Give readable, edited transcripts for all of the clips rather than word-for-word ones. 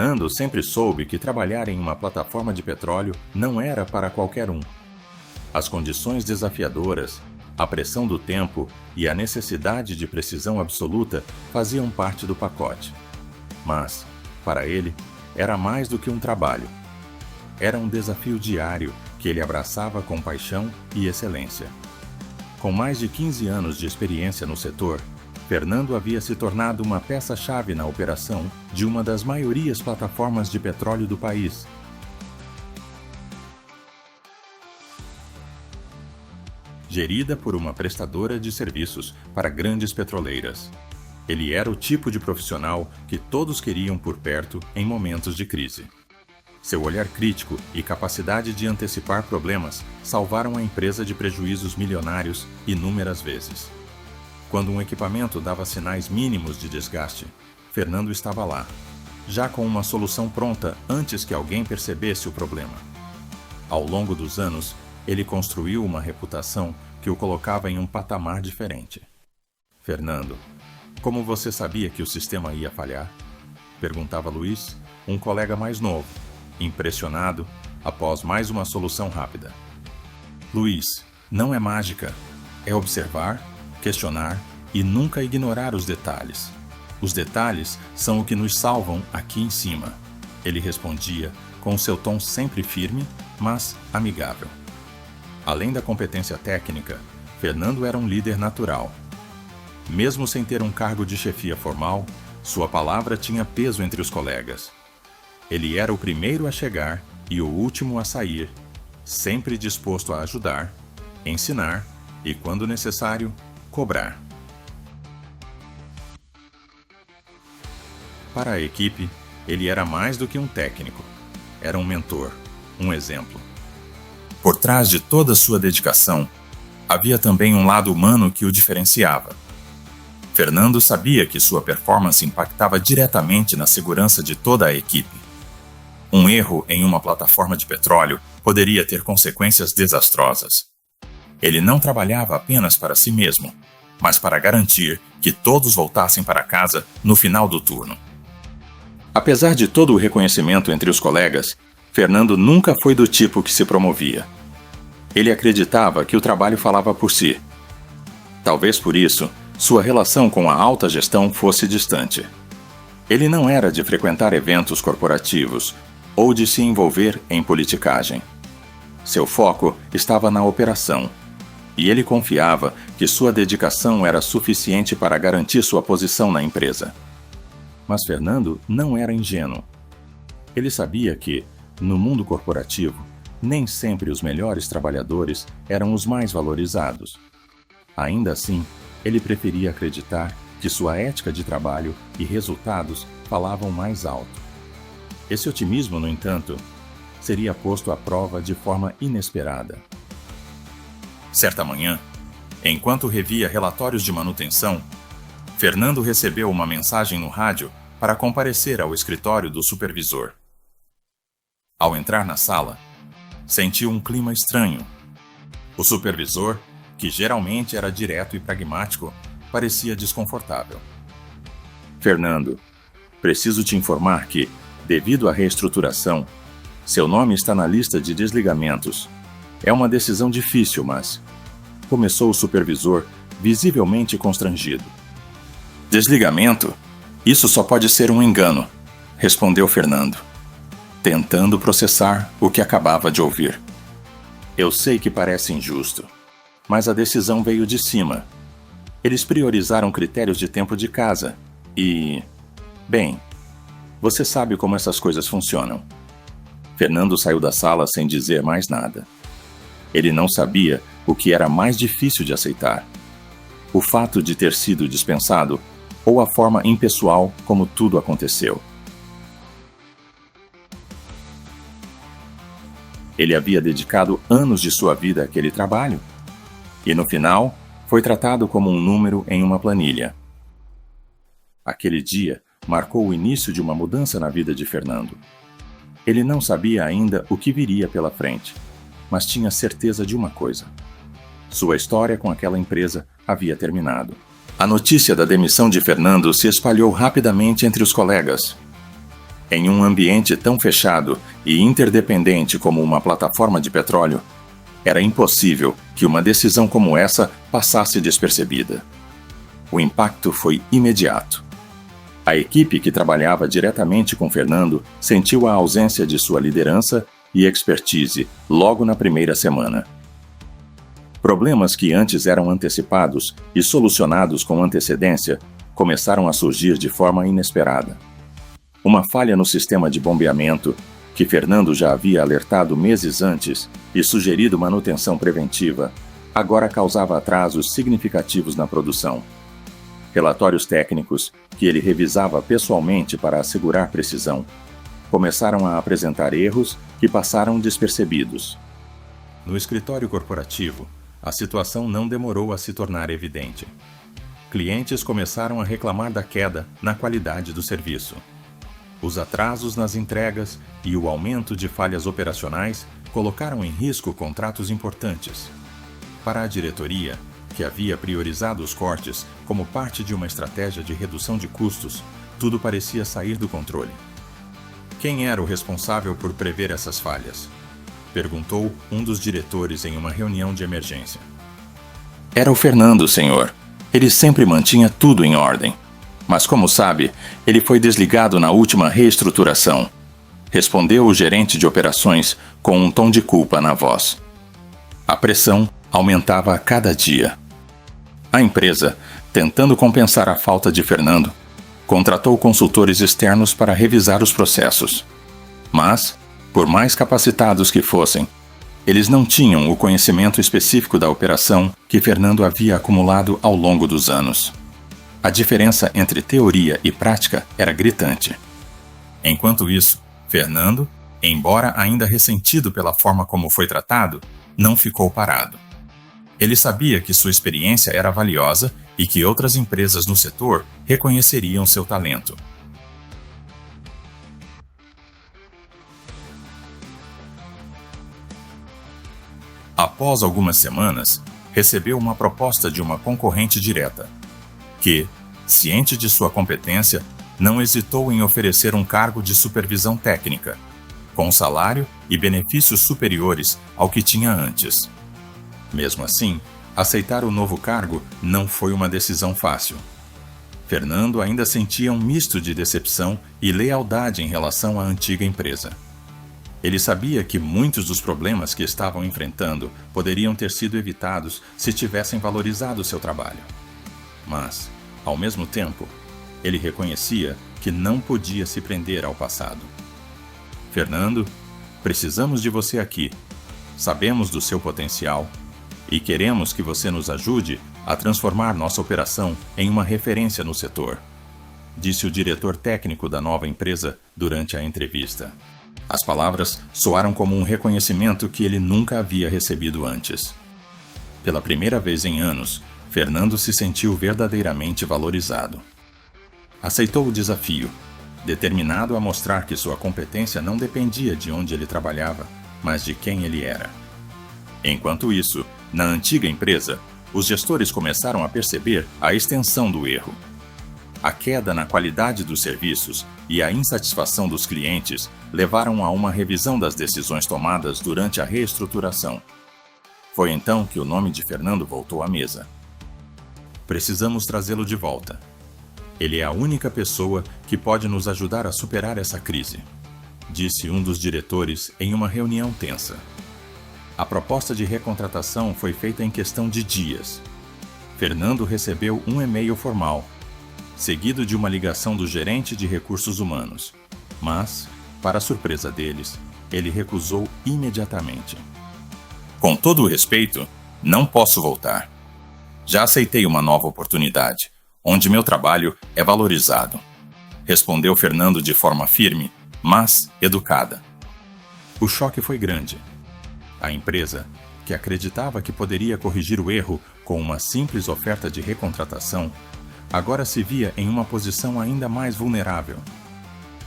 Fernando sempre soube que trabalhar em uma plataforma de petróleo não era para qualquer um. As condições desafiadoras, a pressão do tempo e a necessidade de precisão absoluta faziam parte do pacote. Mas, para ele, era mais do que um trabalho. Era um desafio diário que ele abraçava com paixão e excelência. Com mais de 15 anos de experiência no setor, Fernando havia se tornado uma peça-chave na operação de uma das maiorias plataformas de petróleo do país. Gerida por uma prestadora de serviços para grandes petroleiras. Ele era o tipo de profissional que todos queriam por perto em momentos de crise. Seu olhar crítico e capacidade de antecipar problemas salvaram a empresa de prejuízos milionários inúmeras vezes. Quando um equipamento dava sinais mínimos de desgaste, Fernando estava lá, já com uma solução pronta antes que alguém percebesse o problema. Ao longo dos anos, ele construiu uma reputação que o colocava em um patamar diferente. Fernando, como você sabia que o sistema ia falhar? Perguntava Luiz, um colega mais novo, impressionado após mais uma solução rápida. Luiz, não é mágica. É observar, questionar e nunca ignorar os detalhes. Os detalhes são o que nos salvam aqui em cima. Ele respondia com seu tom sempre firme, mas amigável. Além da competência técnica, Fernando era um líder natural. Mesmo sem ter um cargo de chefia formal, sua palavra tinha peso entre os colegas. Ele era o primeiro a chegar e o último a sair, sempre disposto a ajudar, ensinar e, quando necessário, cobrar. Para a equipe, ele era mais do que um técnico. Era um mentor, um exemplo. Por trás de toda sua dedicação, havia também um lado humano que o diferenciava. Fernando sabia que sua performance impactava diretamente na segurança de toda a equipe. Um erro em uma plataforma de petróleo poderia ter consequências desastrosas. Ele não trabalhava apenas para si mesmo, mas para garantir que todos voltassem para casa no final do turno. Apesar de todo o reconhecimento entre os colegas, Fernando nunca foi do tipo que se promovia. Ele acreditava que o trabalho falava por si. Talvez por isso, sua relação com a alta gestão fosse distante. Ele não era de frequentar eventos corporativos ou de se envolver em politicagem. Seu foco estava na operação, e ele confiava que sua dedicação era suficiente para garantir sua posição na empresa. Mas Fernando não era ingênuo. Ele sabia que, no mundo corporativo, nem sempre os melhores trabalhadores eram os mais valorizados. Ainda assim, ele preferia acreditar que sua ética de trabalho e resultados falavam mais alto. Esse otimismo, no entanto, seria posto à prova de forma inesperada. Certa manhã, enquanto revia relatórios de manutenção, Fernando recebeu uma mensagem no rádio para comparecer ao escritório do supervisor. Ao entrar na sala, sentiu um clima estranho. O supervisor, que geralmente era direto e pragmático, parecia desconfortável. Fernando, preciso te informar que, devido à reestruturação, seu nome está na lista de desligamentos. É uma decisão difícil, mas... Começou o supervisor, visivelmente constrangido. Desligamento? Isso só pode ser um engano, respondeu Fernando, tentando processar o que acabava de ouvir. Eu sei que parece injusto, mas a decisão veio de cima. Eles priorizaram critérios de tempo de casa e... Bem, você sabe como essas coisas funcionam. Fernando saiu da sala sem dizer mais nada. Ele não sabia o que era mais difícil de aceitar: o fato de ter sido dispensado ou a forma impessoal como tudo aconteceu. Ele havia dedicado anos de sua vida àquele trabalho e, no final, foi tratado como um número em uma planilha. Aquele dia marcou o início de uma mudança na vida de Fernando. Ele não sabia ainda o que viria pela frente, mas tinha certeza de uma coisa: sua história com aquela empresa havia terminado. A notícia da demissão de Fernando se espalhou rapidamente entre os colegas. Em um ambiente tão fechado e interdependente como uma plataforma de petróleo, era impossível que uma decisão como essa passasse despercebida. O impacto foi imediato. A equipe que trabalhava diretamente com Fernando sentiu a ausência de sua liderança e expertise logo na primeira semana. Problemas que antes eram antecipados e solucionados com antecedência começaram a surgir de forma inesperada. Uma falha no sistema de bombeamento, que Fernando já havia alertado meses antes e sugerido manutenção preventiva, agora causava atrasos significativos na produção. Relatórios técnicos, que ele revisava pessoalmente para assegurar precisão, começaram a apresentar erros que passaram despercebidos. No escritório corporativo, a situação não demorou a se tornar evidente. Clientes começaram a reclamar da queda na qualidade do serviço. Os atrasos nas entregas e o aumento de falhas operacionais colocaram em risco contratos importantes. Para a diretoria, que havia priorizado os cortes como parte de uma estratégia de redução de custos, tudo parecia sair do controle. Quem era o responsável por prever essas falhas? Perguntou um dos diretores em uma reunião de emergência. Era o Fernando, senhor. Ele sempre mantinha tudo em ordem. Mas, como sabe, ele foi desligado na última reestruturação. Respondeu o gerente de operações com um tom de culpa na voz. A pressão aumentava a cada dia. A empresa, tentando compensar a falta de Fernando, contratou consultores externos para revisar os processos. Mas, por mais capacitados que fossem, eles não tinham o conhecimento específico da operação que Fernando havia acumulado ao longo dos anos. A diferença entre teoria e prática era gritante. Enquanto isso, Fernando, embora ainda ressentido pela forma como foi tratado, não ficou parado. Ele sabia que sua experiência era valiosa e que outras empresas no setor reconheceriam seu talento. Após algumas semanas, recebeu uma proposta de uma concorrente direta, que, ciente de sua competência, não hesitou em oferecer um cargo de supervisão técnica, com salário e benefícios superiores ao que tinha antes. Mesmo assim, aceitar o novo cargo não foi uma decisão fácil. Fernando ainda sentia um misto de decepção e lealdade em relação à antiga empresa. Ele sabia que muitos dos problemas que estavam enfrentando poderiam ter sido evitados se tivessem valorizado seu trabalho. Mas, ao mesmo tempo, ele reconhecia que não podia se prender ao passado. Fernando, precisamos de você aqui. Sabemos do seu potencial e queremos que você nos ajude a transformar nossa operação em uma referência no setor, disse o diretor técnico da nova empresa durante a entrevista. As palavras soaram como um reconhecimento que ele nunca havia recebido antes. Pela primeira vez em anos, Fernando se sentiu verdadeiramente valorizado. Aceitou o desafio, determinado a mostrar que sua competência não dependia de onde ele trabalhava, mas de quem ele era. Enquanto isso, na antiga empresa, os gestores começaram a perceber a extensão do erro. A queda na qualidade dos serviços e a insatisfação dos clientes levaram a uma revisão das decisões tomadas durante a reestruturação. Foi então que o nome de Fernando voltou à mesa. Precisamos trazê-lo de volta. Ele é a única pessoa que pode nos ajudar a superar essa crise, disse um dos diretores em uma reunião tensa. A proposta de recontratação foi feita em questão de dias. Fernando recebeu um e-mail formal, seguido de uma ligação do gerente de recursos humanos. Mas, para surpresa deles, ele recusou imediatamente. Com todo o respeito, não posso voltar. Já aceitei uma nova oportunidade, onde meu trabalho é valorizado, respondeu Fernando de forma firme, mas educada. O choque foi grande. A empresa, que acreditava que poderia corrigir o erro com uma simples oferta de recontratação, agora se via em uma posição ainda mais vulnerável.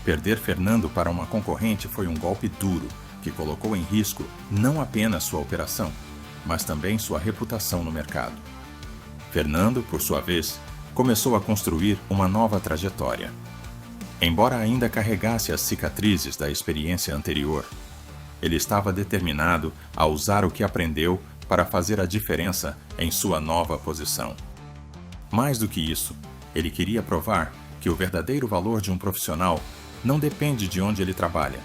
Perder Fernando para uma concorrente foi um golpe duro, que colocou em risco não apenas sua operação, mas também sua reputação no mercado. Fernando, por sua vez, começou a construir uma nova trajetória. Embora ainda carregasse as cicatrizes da experiência anterior, ele estava determinado a usar o que aprendeu para fazer a diferença em sua nova posição. Mais do que isso, ele queria provar que o verdadeiro valor de um profissional não depende de onde ele trabalha,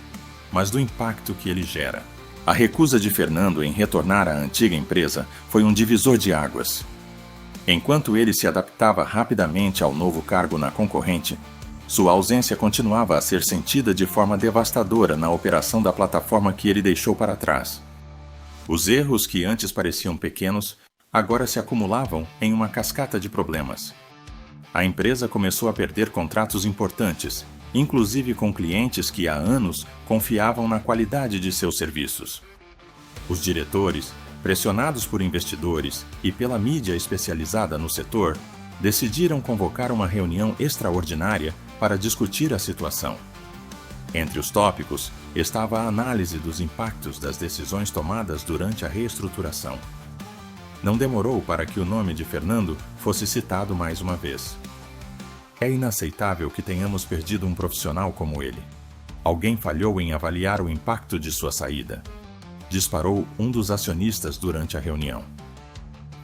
mas do impacto que ele gera. A recusa de Fernando em retornar à antiga empresa foi um divisor de águas. Enquanto ele se adaptava rapidamente ao novo cargo na concorrente, sua ausência continuava a ser sentida de forma devastadora na operação da plataforma que ele deixou para trás. Os erros que antes pareciam pequenos agora se acumulavam em uma cascata de problemas. A empresa começou a perder contratos importantes, inclusive com clientes que há anos confiavam na qualidade de seus serviços. Os diretores, pressionados por investidores e pela mídia especializada no setor, decidiram convocar uma reunião extraordinária para discutir a situação. Entre os tópicos estava a análise dos impactos das decisões tomadas durante a reestruturação. Não demorou para que o nome de Fernando fosse citado mais uma vez. É inaceitável que tenhamos perdido um profissional como ele. Alguém falhou em avaliar o impacto de sua saída, disparou um dos acionistas durante a reunião.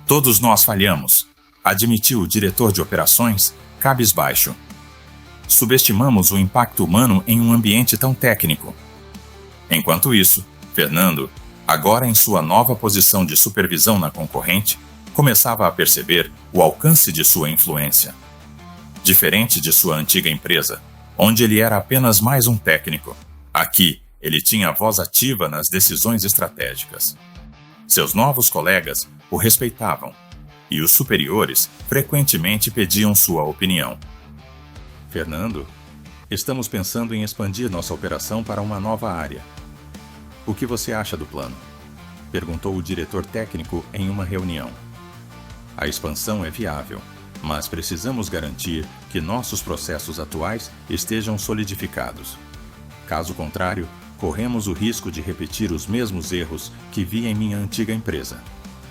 Todos nós falhamos, admitiu o diretor de operações, cabisbaixo. Subestimamos o impacto humano em um ambiente tão técnico. Enquanto isso, Fernando, agora em sua nova posição de supervisão na concorrente, começava a perceber o alcance de sua influência. Diferente de sua antiga empresa, onde ele era apenas mais um técnico, aqui ele tinha voz ativa nas decisões estratégicas. Seus novos colegas o respeitavam, e os superiores frequentemente pediam sua opinião. Fernando, estamos pensando em expandir nossa operação para uma nova área. O que você acha do plano? Perguntou o diretor técnico em uma reunião. A expansão é viável, mas precisamos garantir que nossos processos atuais estejam solidificados. Caso contrário, corremos o risco de repetir os mesmos erros que vi em minha antiga empresa,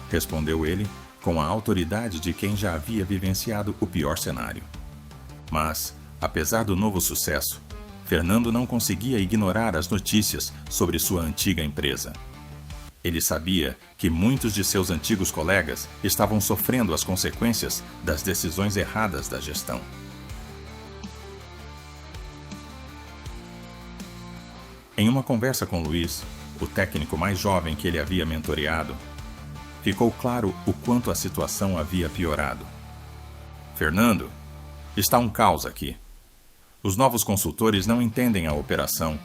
respondeu ele com a autoridade de quem já havia vivenciado o pior cenário. Mas, apesar do novo sucesso, Fernando não conseguia ignorar as notícias sobre sua antiga empresa. Ele sabia que muitos de seus antigos colegas estavam sofrendo as consequências das decisões erradas da gestão. Em uma conversa com Luiz, o técnico mais jovem que ele havia mentoreado, ficou claro o quanto a situação havia piorado. Fernando, está um caos aqui. Os novos consultores não entendem a operação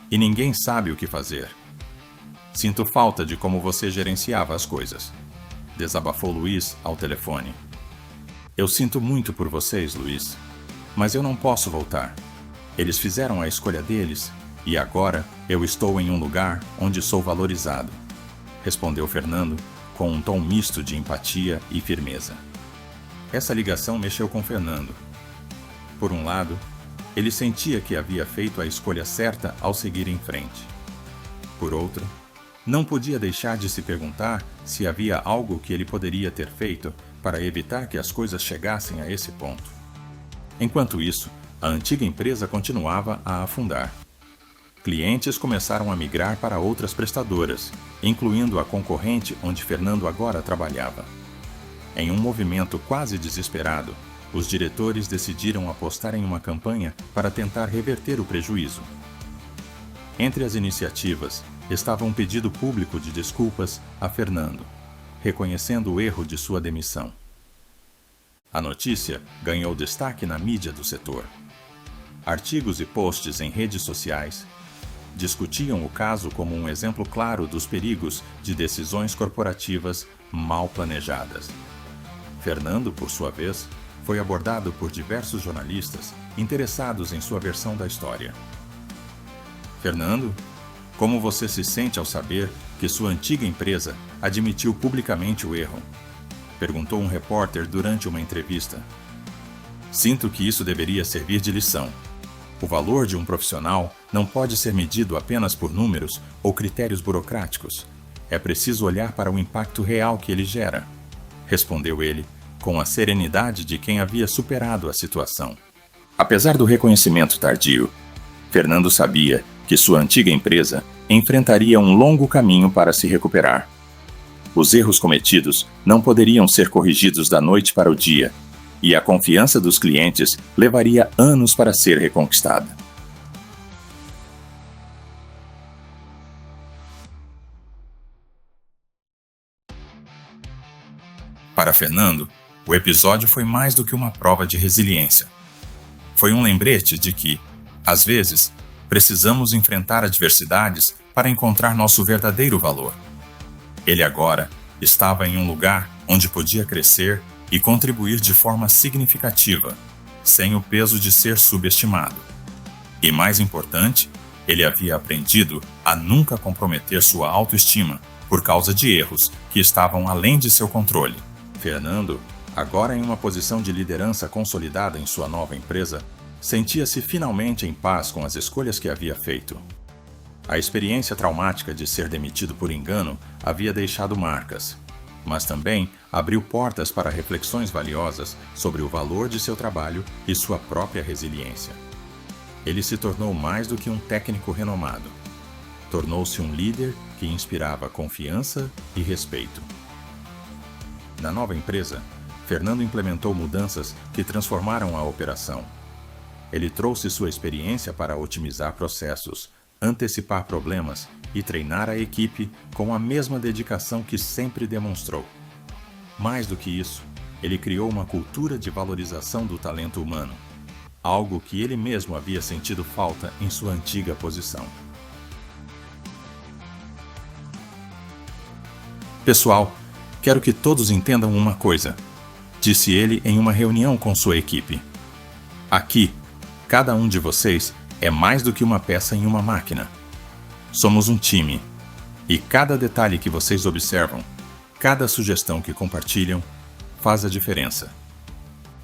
e ninguém sabe o que fazer. Sinto falta de como você gerenciava as coisas, desabafou Luiz ao telefone. Eu sinto muito por vocês, Luiz, mas eu não posso voltar. Eles fizeram a escolha deles e agora eu estou em um lugar onde sou valorizado, respondeu Fernando com um tom misto de empatia e firmeza. Essa ligação mexeu com Fernando. Por um lado, ele sentia que havia feito a escolha certa ao seguir em frente. Por outro, não podia deixar de se perguntar se havia algo que ele poderia ter feito para evitar que as coisas chegassem a esse ponto. Enquanto isso, a antiga empresa continuava a afundar. Clientes começaram a migrar para outras prestadoras, incluindo a concorrente onde Fernando agora trabalhava. Em um movimento quase desesperado, os diretores decidiram apostar em uma campanha para tentar reverter o prejuízo. Entre as iniciativas estava um pedido público de desculpas a Fernando, reconhecendo o erro de sua demissão. A notícia ganhou destaque na mídia do setor. Artigos e posts em redes sociais discutiam o caso como um exemplo claro dos perigos de decisões corporativas mal planejadas. Fernando, por sua vez, foi abordado por diversos jornalistas interessados em sua versão da história. Fernando, como você se sente ao saber que sua antiga empresa admitiu publicamente o erro? Perguntou um repórter durante uma entrevista. Sinto que isso deveria servir de lição. O valor de um profissional não pode ser medido apenas por números ou critérios burocráticos. É preciso olhar para o impacto real que ele gera, respondeu ele, com a serenidade de quem havia superado a situação. Apesar do reconhecimento tardio, Fernando sabia que sua antiga empresa enfrentaria um longo caminho para se recuperar. Os erros cometidos não poderiam ser corrigidos da noite para o dia, e a confiança dos clientes levaria anos para ser reconquistada. Para Fernando, o episódio foi mais do que uma prova de resiliência. Foi um lembrete de que, às vezes, precisamos enfrentar adversidades para encontrar nosso verdadeiro valor. Ele agora estava em um lugar onde podia crescer e contribuir de forma significativa, sem o peso de ser subestimado. E mais importante, ele havia aprendido a nunca comprometer sua autoestima por causa de erros que estavam além de seu controle. Fernando, agora em uma posição de liderança consolidada em sua nova empresa, sentia-se finalmente em paz com as escolhas que havia feito. A experiência traumática de ser demitido por engano havia deixado marcas, mas também abriu portas para reflexões valiosas sobre o valor de seu trabalho e sua própria resiliência. Ele se tornou mais do que um técnico renomado. Tornou-se um líder que inspirava confiança e respeito. Na nova empresa, Fernando implementou mudanças que transformaram a operação. Ele trouxe sua experiência para otimizar processos, antecipar problemas e treinar a equipe com a mesma dedicação que sempre demonstrou. Mais do que isso, ele criou uma cultura de valorização do talento humano, algo que ele mesmo havia sentido falta em sua antiga posição. Pessoal, quero que todos entendam uma coisa, disse ele em uma reunião com sua equipe. Aqui, cada um de vocês é mais do que uma peça em uma máquina. Somos um time, e cada detalhe que vocês observam, cada sugestão que compartilham, faz a diferença.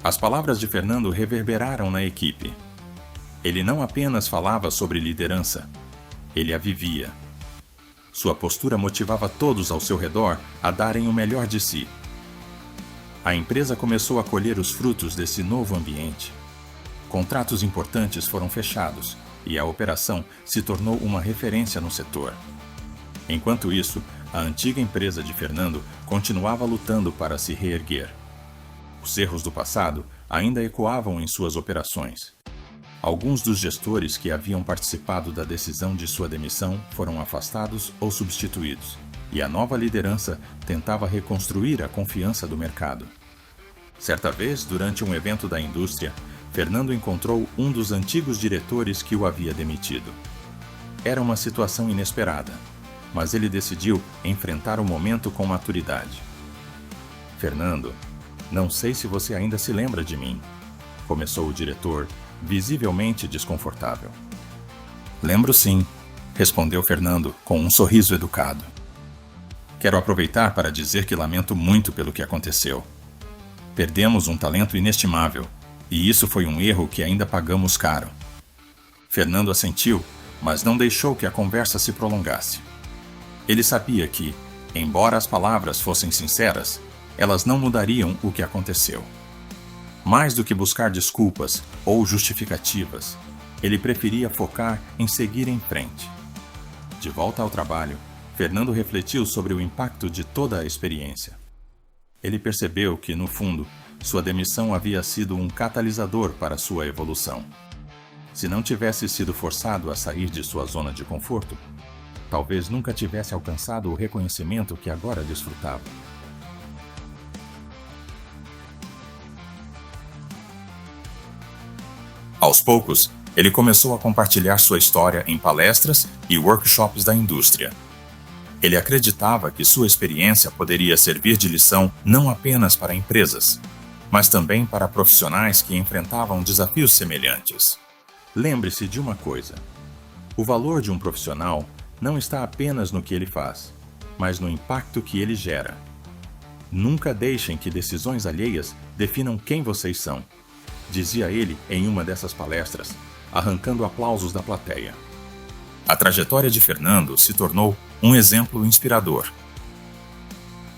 As palavras de Fernando reverberaram na equipe. Ele não apenas falava sobre liderança, ele a vivia. Sua postura motivava todos ao seu redor a darem o melhor de si. A empresa começou a colher os frutos desse novo ambiente. Contratos importantes foram fechados e a operação se tornou uma referência no setor. Enquanto isso, a antiga empresa de Fernando continuava lutando para se reerguer. Os erros do passado ainda ecoavam em suas operações. Alguns dos gestores que haviam participado da decisão de sua demissão foram afastados ou substituídos, e a nova liderança tentava reconstruir a confiança do mercado. Certa vez, durante um evento da indústria, Fernando encontrou um dos antigos diretores que o havia demitido. Era uma situação inesperada, mas ele decidiu enfrentar o momento com maturidade. Fernando, não sei se você ainda se lembra de mim, começou o diretor, visivelmente desconfortável. Lembro sim, respondeu Fernando com um sorriso educado. Quero aproveitar para dizer que lamento muito pelo que aconteceu. Perdemos um talento inestimável, e isso foi um erro que ainda pagamos caro. Fernando assentiu, mas não deixou que a conversa se prolongasse. Ele sabia que, embora as palavras fossem sinceras, elas não mudariam o que aconteceu. Mais do que buscar desculpas ou justificativas, ele preferia focar em seguir em frente. De volta ao trabalho, Fernando refletiu sobre o impacto de toda a experiência. Ele percebeu que, no fundo, sua demissão havia sido um catalisador para sua evolução. Se não tivesse sido forçado a sair de sua zona de conforto, talvez nunca tivesse alcançado o reconhecimento que agora desfrutava. Aos poucos, ele começou a compartilhar sua história em palestras e workshops da indústria. Ele acreditava que sua experiência poderia servir de lição não apenas para empresas, mas também para profissionais que enfrentavam desafios semelhantes. Lembre-se de uma coisa: o valor de um profissional não está apenas no que ele faz, mas no impacto que ele gera. Nunca deixem que decisões alheias definam quem vocês são, dizia ele em uma dessas palestras, arrancando aplausos da plateia. A trajetória de Fernando se tornou um exemplo inspirador.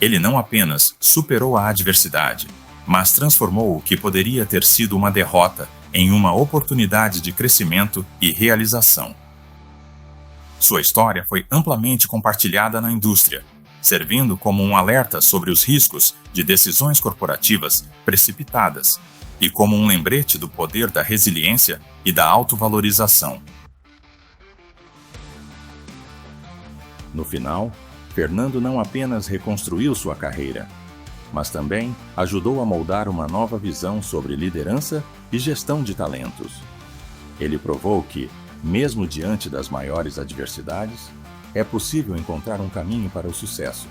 Ele não apenas superou a adversidade, mas transformou o que poderia ter sido uma derrota em uma oportunidade de crescimento e realização. Sua história foi amplamente compartilhada na indústria, servindo como um alerta sobre os riscos de decisões corporativas precipitadas e como um lembrete do poder da resiliência e da autovalorização. No final, Fernando não apenas reconstruiu sua carreira, mas também ajudou a moldar uma nova visão sobre liderança e gestão de talentos. Ele provou que, mesmo diante das maiores adversidades, é possível encontrar um caminho para o sucesso,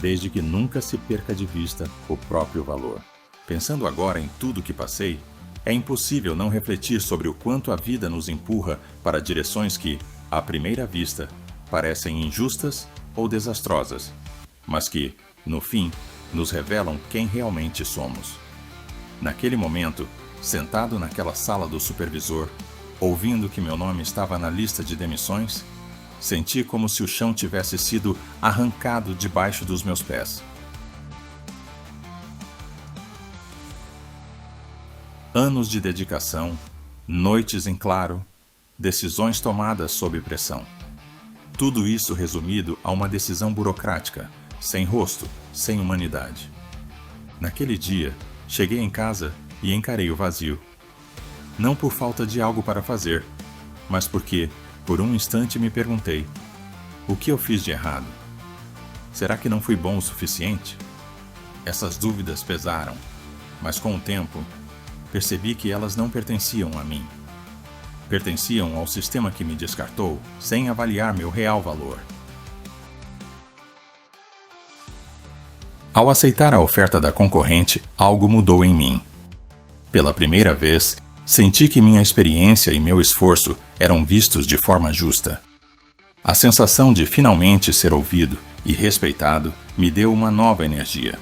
desde que nunca se perca de vista o próprio valor. Pensando agora em tudo que passei, é impossível não refletir sobre o quanto a vida nos empurra para direções que, à primeira vista, parecem injustas ou desastrosas, mas que, no fim, nos revelam quem realmente somos. Naquele momento, sentado naquela sala do supervisor, ouvindo que meu nome estava na lista de demissões, senti como se o chão tivesse sido arrancado debaixo dos meus pés. Anos de dedicação, noites em claro, decisões tomadas sob pressão. Tudo isso resumido a uma decisão burocrática, sem rosto, sem humanidade. Naquele dia, cheguei em casa e encarei o vazio. Não por falta de algo para fazer, mas porque, por um instante, me perguntei: o que eu fiz de errado? Será que não fui bom o suficiente? Essas dúvidas pesaram, mas com o tempo, percebi que elas não pertenciam a mim. Pertenciam ao sistema que me descartou sem avaliar meu real valor. Ao aceitar a oferta da concorrente, algo mudou em mim. Pela primeira vez, senti que minha experiência e meu esforço eram vistos de forma justa. A sensação de finalmente ser ouvido e respeitado me deu uma nova energia,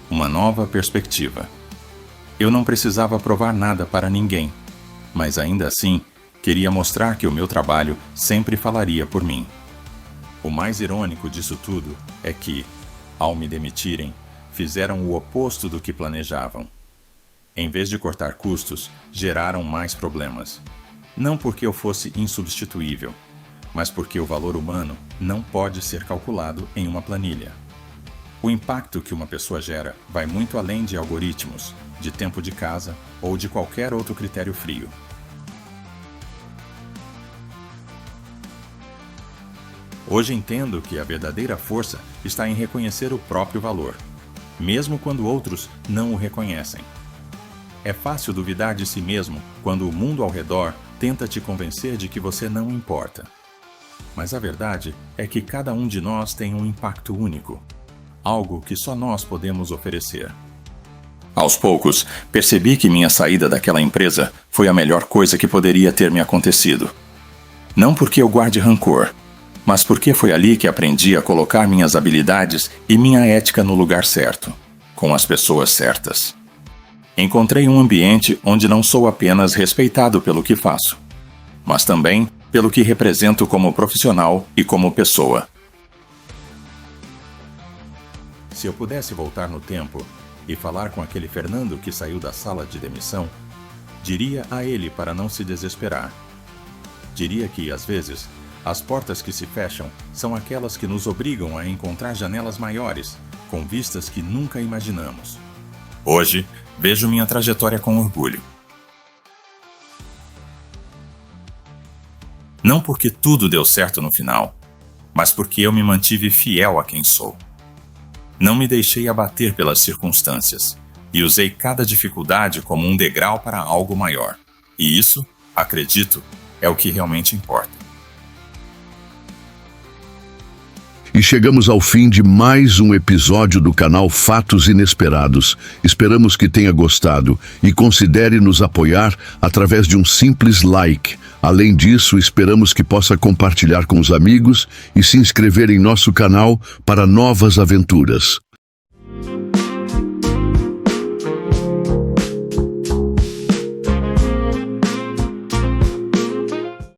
uma nova perspectiva. Eu não precisava provar nada para ninguém, mas ainda assim, queria mostrar que o meu trabalho sempre falaria por mim. O mais irônico disso tudo é que, ao me demitirem, fizeram o oposto do que planejavam. Em vez de cortar custos, geraram mais problemas. Não porque eu fosse insubstituível, mas porque o valor humano não pode ser calculado em uma planilha. O impacto que uma pessoa gera vai muito além de algoritmos, de tempo de casa ou de qualquer outro critério frio. Hoje entendo que a verdadeira força está em reconhecer o próprio valor, mesmo quando outros não o reconhecem. É fácil duvidar de si mesmo quando o mundo ao redor tenta te convencer de que você não importa. Mas a verdade é que cada um de nós tem um impacto único, algo que só nós podemos oferecer. Aos poucos, percebi que minha saída daquela empresa foi a melhor coisa que poderia ter me acontecido. Não porque eu guarde rancor, mas porque foi ali que aprendi a colocar minhas habilidades e minha ética no lugar certo, com as pessoas certas. Encontrei um ambiente onde não sou apenas respeitado pelo que faço, mas também pelo que represento como profissional e como pessoa. Se eu pudesse voltar no tempo e falar com aquele Fernando que saiu da sala de demissão, diria a ele para não se desesperar. Diria que, às vezes, as portas que se fecham são aquelas que nos obrigam a encontrar janelas maiores, com vistas que nunca imaginamos. Hoje, vejo minha trajetória com orgulho. Não porque tudo deu certo no final, mas porque eu me mantive fiel a quem sou. Não me deixei abater pelas circunstâncias e usei cada dificuldade como um degrau para algo maior. E isso, acredito, é o que realmente importa. E chegamos ao fim de mais um episódio do canal Fatos Inesperados. Esperamos que tenha gostado e considere nos apoiar através de um simples like. Além disso, esperamos que possa compartilhar com os amigos e se inscrever em nosso canal para novas aventuras.